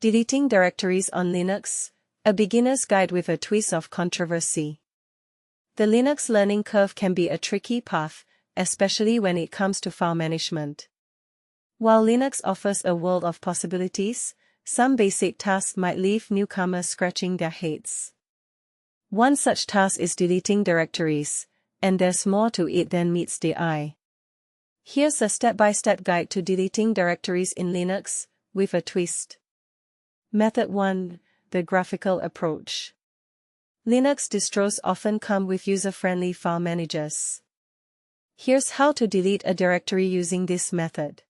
Deleting directories on Linux, a beginner's guide with a twist of controversy. The Linux learning curve can be a tricky path, especially when it comes to file management. While Linux offers a world of possibilities, some basic tasks might leave newcomers scratching their heads. One such task is deleting directories, and there's more to it than meets the eye. Here's a step-by-step guide to deleting directories in Linux, with a twist. Method 1. The graphical approach. Linux distros often come with user-friendly file managers. Here's how to delete a directory using this method.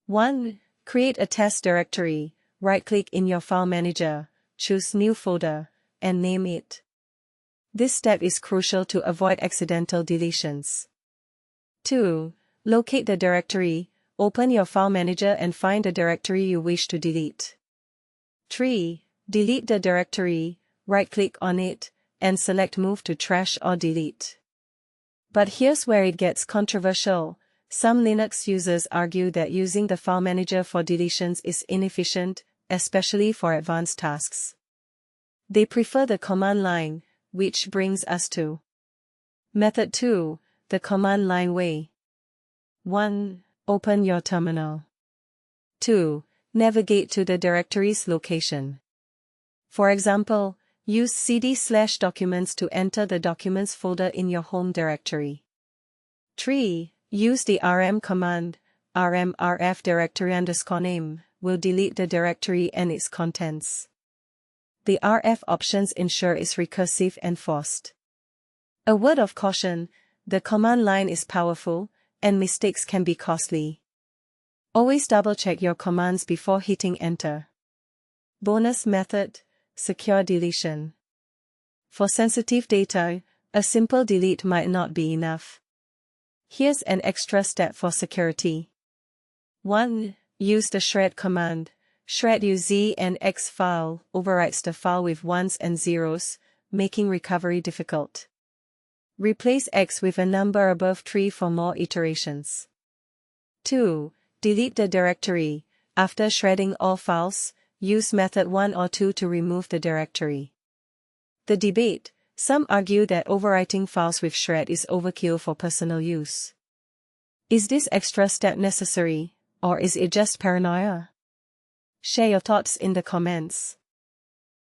1. Create a test directory. Right-click in your file manager, choose New Folder, and name it. This step is crucial to avoid accidental deletions. 2. Locate the directory. Open your file manager and find the directory you wish to delete. 3. Delete the directory. Right-click on it, and select Move to Trash or Delete. But here's where it gets controversial. Some Linux users argue that using the file manager for deletions is inefficient, especially for advanced tasks. They prefer the command line, which brings us to Method 2, the command line way. 1. Open your terminal. 2. Navigate to the directory's location. For example, use cd/documents to enter the documents folder in your home directory. 3. Use the rm command, rmrf directory_name, will delete the directory and its contents. The rf options ensure it's recursive and forced. A word of caution, the command line is powerful, and mistakes can be costly. Always double-check your commands before hitting enter. Bonus method, secure deletion. For sensitive data, a simple delete might not be enough. Here's an extra step for security. 1. Use the shred command. Shred UZ and X file overwrites the file with ones and zeros, making recovery difficult. Replace X with a number above 3 for more iterations. 2. Delete the directory. After shredding all files, use method 1 or 2 to remove the directory. The debate. Some argue that overwriting files with shred is overkill for personal use. Is this extra step necessary, or is it just paranoia? Share your thoughts in the comments.